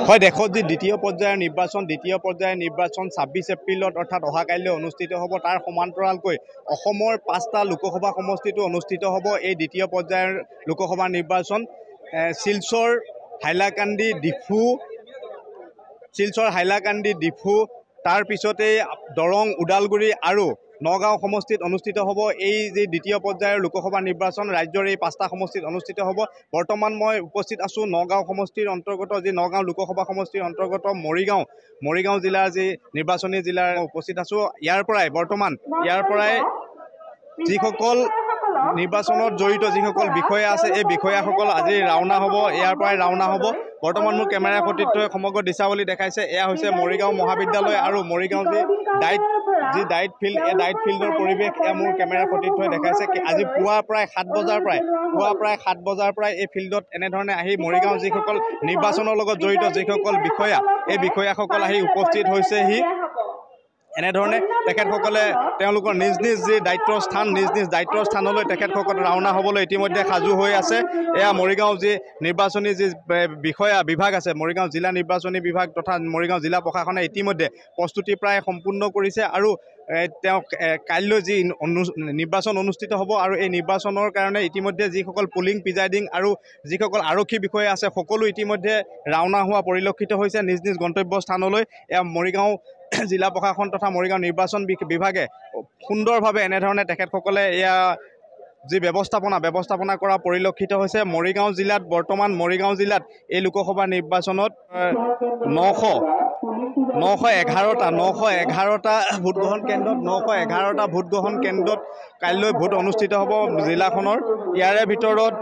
হয়, দেশত যি দ্বিতীয় পৰ্যায়ৰ নিৰ্বাচন ২৬ এপ্ৰিলত অৰ্থাৎ অহাকাইলৈ অনুষ্ঠিত হ'ব। তাৰ সমান্তৰালকৈ অসমৰ ৫টা লোকসভা সমষ্টিতো অনুষ্ঠিত হ'ব এই দ্বিতীয় পৰ্যায়ৰ লোকসভা নিৰ্বাচন। শিলচৰ, হাইলাকান্দি, ডিফু, তাৰ পিছতেই দৰং, ওদালগুৰি আৰু নগাঁও সমষ্টিত অনুষ্ঠিত হ'ব এই যি দ্বিতীয় পৰ্যায়ৰ লোকসভা নিৰ্বাচন। ৰাজ্যৰ এই ৫টা সমষ্টিত অনুষ্ঠিত হ'ব। বৰ্তমান মই উপস্থিত আছোঁ নগাঁও সমষ্টিৰ অন্তৰ্গত যি নগাঁও লোকসভা সমষ্টিৰ অন্তৰ্গত মৰিগাঁও জিলাৰ যি নিৰ্বাচনী জিলাৰ উপস্থিত আছোঁ। ইয়াৰ পৰাই যিসকল নিৰ্বাচনত জড়িত যিসকল বিষয়া আছে এই বিষয়াসকল আজি ৰাওনা হ'ব। ইয়াৰ পৰাই ৰাওনা হ'ব। বৰ্তমান মোৰ কেমেৰাৰ সতীৰ্থই সমগ্ৰ দৃশ্যাৱলী দেখাইছে। এয়া হৈছে মৰিগাঁও মহাবিদ্যালয় আৰু মৰিগাঁও যি ডাইট ফিল্ড, এই ডাইট ফিল্ডৰ পৰিৱেশ এয়া মোৰ কেমেৰাৰ সতীৰ্থই দেখাইছে। আজি পুৱা প্ৰায় ৭ বজাৰ পৰাই এই ফিল্ডত এনেধৰণে আহি মৰিগাঁও যিসকল নিৰ্বাচনৰ লগত জড়িত যিসকল বিষয়া, এই বিষয়াসকল আহি উপস্থিত হৈছেহি। এনেধৰণে তেখেতসকলে তেওঁলোকৰ নিজ নিজ দায়িত্বৰ স্থানলৈ তেখেতসকল ৰাওনা হ'বলৈ ইতিমধ্যে সাজু হৈ আছে। এয়া মৰিগাঁও যি নিৰ্বাচনী যি বিভাগ আছে, মৰিগাঁও জিলা নিৰ্বাচনী বিভাগ তথা মৰিগাঁও জিলা প্ৰশাসনে ইতিমধ্যে প্ৰস্তুতি প্ৰায় সম্পূৰ্ণ কৰিছে আৰু তেওঁ কাইলৈ যি নিৰ্বাচন অনুষ্ঠিত হ'ব আৰু এই নিৰ্বাচনৰ কাৰণে ইতিমধ্যে যিসকল পুলিং প্ৰিজাইডিং আৰু যিসকল আৰক্ষী বিষয়া আছে সকলো ইতিমধ্যে ৰাওনা হোৱা পৰিলক্ষিত হৈছে নিজ নিজ গন্তব্যস্থানলৈ। এয়া মৰিগাঁও জিলা প্ৰশাসন তথা মৰিগাঁও নিৰ্বাচন বিভাগে সুন্দৰভাৱে এনেধৰণে তেখেতসকলে এয়া যি ব্যৱস্থাপনা কৰা পৰিলক্ষিত হৈছে। বৰ্তমান মৰিগাঁও জিলাত এই লোকসভা নিৰ্বাচনত 911টা ভোটগ্ৰহণ কেন্দ্ৰত কাইলৈ ভোট অনুষ্ঠিত হ'ব জিলাখনৰ। ইয়াৰে ভিতৰত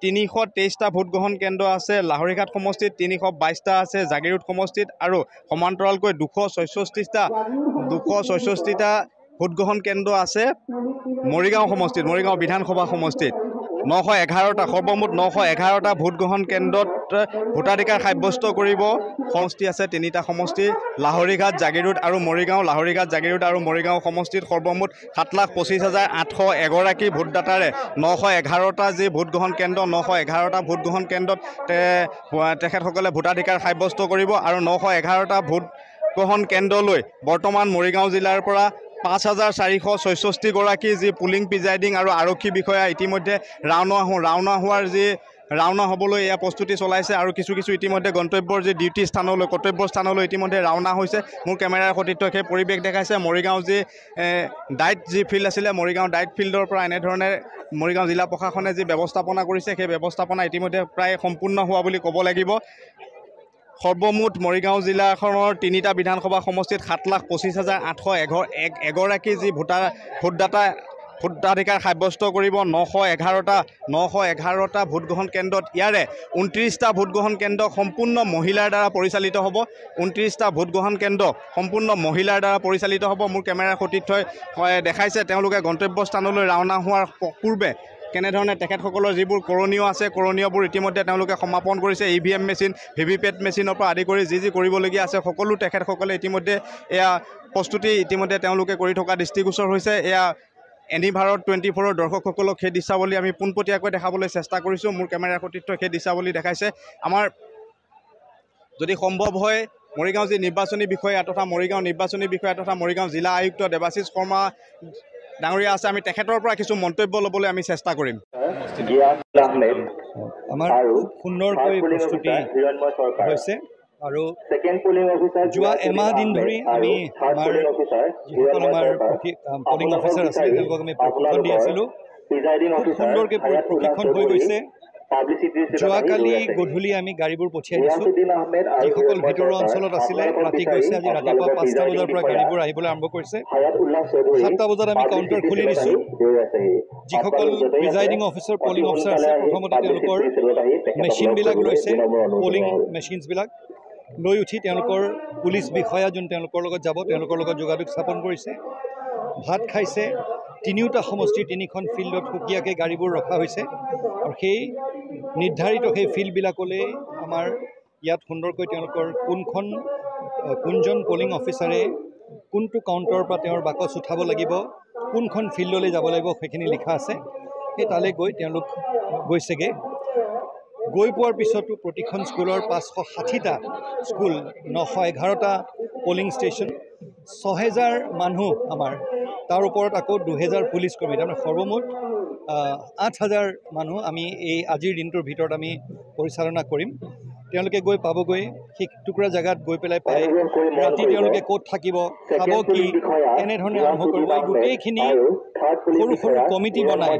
323টা ভোটগ্ৰহণ কেন্দ্ৰ আছে লাহৰীঘাট সমষ্টিত, 322টা আছে জাগিৰোড সমষ্টিত আৰু সমান্তৰালকৈ 266টা ভোটগ্ৰহণ কেন্দ্ৰ আছে মৰিগাঁও বিধানসভা সমষ্টিত। সৰ্বমুঠ 911টা ভোটগ্ৰহণ কেন্দ্ৰত ভোটাধিকাৰ সাব্যস্ত কৰিব। সমষ্টি আছে 3টা সমষ্টি, লাহৰীঘাট, জাগিৰোড আৰু মৰিগাঁও সমষ্টিত সৰ্বমুঠ 7,25,801 ভোটদাতাৰে 911টা যি ভোটগ্ৰহণ কেন্দ্ৰ 911টা ভোটগ্ৰহণ কেন্দ্ৰত তেখেতসকলে ভোটাধিকাৰ সাব্যস্ত কৰিব আৰু 911টা ভোটগ্ৰহণ কেন্দ্ৰলৈ বৰ্তমান মৰিগাঁও জিলাৰ পৰা 5,466 গৰাকী যি পুলিং প্ৰিজাইডিং আৰু আৰক্ষী বিষয়া ইতিমধ্যে ৰাওনা হ'বলৈ এয়া প্ৰস্তুতি চলাইছে আৰু কিছু ইতিমধ্যে গন্তব্যৰ যি কৰ্তব্যস্থানলৈ ইতিমধ্যে ৰাওনা হৈছে। মোৰ কেমেৰাৰ সতীৰ্থই সেই পৰিৱেশ দেখাইছে। মৰিগাঁও যি ডাইট ফিল্ড আছিলে, মৰিগাঁও ডাইট ফিল্ডৰ পৰা এনেধৰণে মৰিগাঁও জিলা প্ৰশাসনে যি ব্যৱস্থাপনা কৰিছে সেই ব্যৱস্থাপনা ইতিমধ্যে প্ৰায় সম্পূৰ্ণ হোৱা বুলি ক'ব লাগিব। সৰ্বমুঠ মৰিগাঁও জিলাখনৰ 3টা বিধানসভা সমষ্টিত 7,25,801 যি ভোটাধিকাৰ সাব্যস্ত কৰিব 911টা ভোটগ্ৰহণ কেন্দ্ৰত। ইয়াৰে 29টা ভোটগ্ৰহণ কেন্দ্ৰ সম্পূৰ্ণ মহিলাৰ দ্বাৰা পৰিচালিত হ'ব। 29টা ভোটগ্ৰহণ কেন্দ্ৰ সম্পূৰ্ণ মহিলাৰ দ্বাৰা পৰিচালিত হ'ব। মোৰ কেমেৰাৰ সতীৰ্থই দেখাইছে তেওঁলোকে গন্তব্যস্থানলৈ ৰাওনা হোৱাৰ পূৰ্বে কেনেধৰণে তেখেতসকলৰ যিবোৰ কৰণীয়বোৰ ইতিমধ্যে তেওঁলোকে সমাপন কৰিছে। EVM মেচিন, VVPAT মেচিনৰ পৰা আদি কৰি যি কৰিবলগীয়া আছে সকলো তেখেতসকলে ইতিমধ্যে এয়া প্ৰস্তুতি ইতিমধ্যে তেওঁলোকে কৰি থকা দৃষ্টিগোচৰ হৈছে। এয়া এনি ভাৰত 24ৰ দৰ্শকসকলক সেই দৃশ্যাৱলী আমি পোনপটীয়াকৈ দেখাবলৈ চেষ্টা কৰিছোঁ। মোৰ কেমেৰাৰ সতীৰ্থই সেই দৃশ্যাৱলী দেখাইছে। আমাৰ যদি সম্ভৱ হয় মৰিগাঁও যি নিৰ্বাচনী বিষয়া তথা মৰিগাঁও জিলা আয়ুক্ত দেৱাশিষ শৰ্মা ডাঙৰীয়া আছে, আমি তেখেতৰ পৰা কিছু মন্তব্য ল'বলৈ আমি চেষ্টা কৰিম। আমাৰ খুব সুন্দৰকৈ প্ৰস্তুতি হৈছে আৰু যোৱা এমাহ দিন ধৰি আমি আমাৰ যিসকল আমাৰ পলিং অফিচাৰ আছিলে তেওঁলোকক আমি প্ৰশিক্ষণ দি আছিলোঁ। খুব সুন্দৰকৈ প্ৰশিক্ষণ হৈ গৈছে। যোৱাকালি গধূলি আমি গাড়ীবোৰ পঠিয়াই দিছোঁ। যিসকল ভিতৰুৱা অঞ্চলত আছিলে মাতি গৈছে। আজি ৰাতিপুৱা 5টা বজাৰ পৰা গাড়ীবোৰ আহিবলৈ আৰম্ভ কৰিছে। 7টা বজাত আমি কাউণ্টাৰ খুলি দিছোঁ। যিসকল প্ৰিজাইডিং অফিচাৰ পলিং অফিচাৰ আছে প্ৰথমতে তেওঁলোকৰ মেচিনবিলাক লৈছে, পলিং মেচিনছবিলাক লৈ উঠি তেওঁলোকৰ পুলিচ বিষয়া যোন তেওঁলোকৰ লগত যাব তেওঁলোকৰ লগত যোগাযোগ স্থাপন কৰিছে। ভাত খাইছে। 3টা সমষ্টিৰ 3খন ফিল্ডত সুকীয়াকৈ গাড়ীবোৰ ৰখা হৈছে আৰু সেই নিৰ্ধাৰিত সেই ফিল্ডবিলাকলৈ আমাৰ ইয়াত সুন্দৰকৈ তেওঁলোকৰ কোনজন পলিং অফিচাৰে কোনটো কাউণ্টাৰৰ পৰা তেওঁৰ বাকচ উঠাব লাগিব, কোনখন ফিল্ডলৈ যাব লাগিব সেইখিনি লিখা আছে। সেই তালৈ গৈ তেওঁলোক গৈছেগৈ। গৈ পোৱাৰ পিছতো প্ৰতিখন স্কুলৰ 560টা স্কুল 911টা পলিং ষ্টেচন 6000 মানুহ আমাৰ তাৰ ওপৰত আকৌ 2000 পুলিচ কৰ্মী তাৰমানে সৰ্বমুঠ 8000 মানুহ আমি এই আজিৰ দিনটোৰ ভিতৰত আমি পৰিচালনা কৰিম তেওঁলোকে গৈ পাবগৈ সেই টুকুৰা জায়গাত গৈ পেলাই পায় ৰাতি তেওঁলোকে ক'ত থাকিব খাব কি এনেধৰণে আৰম্ভ কৰিব এই গোটেইখিনি সৰু সৰু কমিটি বনাই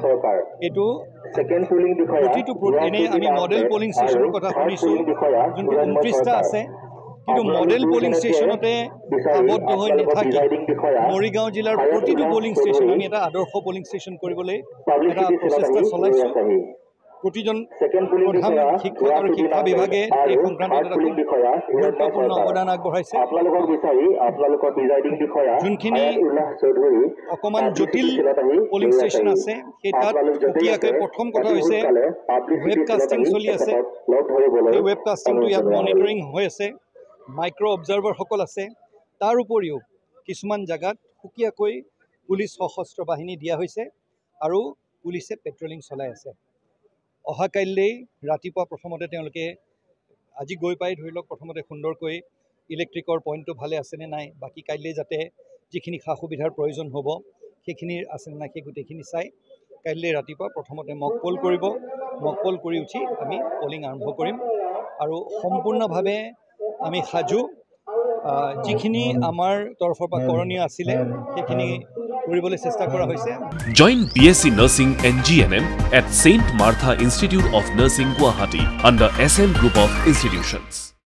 এইটো প্ৰতিটো এনেই আমি মডেল পলিং ষ্টেচনৰ কথা শুনিছোঁ যোনটো 29টা আছে কিন্তু মডেল পলিং ষ্টেচনতে আবদ্ধ হৈ নাথাকি মৰিগাঁও জিলাৰ প্ৰতিটো পলিং ষ্টেচন আমি এটা আদৰ্শ পলিং ষ্টেচন কৰিবলৈ এটা প্ৰচেষ্টা চলাইছোঁ প্ৰতিজন প্ৰধান শিক্ষক আৰু শিক্ষা বিভাগে এই সংক্ৰান্তত এটা গুৰুত্বপূৰ্ণ অৱদান আগবঢ়াইছে যোনখিনি অকণমান জটিল পলিং ষ্টেচন আছে সেই তাত সুকীয়াকৈ প্ৰথম কথা হৈছে ৱেব কাষ্টিং চলি আছে সেই ৱেব কাষ্টিংটো ইয়াত মনিটৰিং হৈ আছে মাইক্ৰ' অবজাৰ্ভাৰসকল আছে তাৰ উপৰিও কিছুমান জেগাত সুকীয়াকৈ পুলিচ সশস্ত্ৰ বাহিনী দিয়া হৈছে আৰু পুলিচে পেট্ৰলিং চলাই আছে অহা কাইলৈ ৰাতিপুৱা প্ৰথমতে তেওঁলোকে আজি গৈ পাই ধৰি লওক প্ৰথমতে সুন্দৰকৈ ইলেক্ট্ৰিকৰ পইণ্টটো ভালে আছেনে নাই বাকী কাইলৈ যাতে যিখিনি সা সুবিধাৰ প্ৰয়োজন হ'ব সেইখিনিৰ আছেনে নাই সেই গোটেইখিনি চাই কাইলৈ ৰাতিপুৱা প্ৰথমতে মক পোল কৰিব মক পোল কৰি উঠি আমি পলিং আৰম্ভ কৰিম আৰু সম্পূৰ্ণভাৱে আমি সাজু যিখিনি আমাৰ তৰফৰ পৰা কৰণীয় আছিলে সেইখিনি কৰিবলৈ চেষ্টা কৰা হৈছে Join BSc Nursing and GNM at St. Martha Institute of Nursing Guwahati under SM Group of Institutions.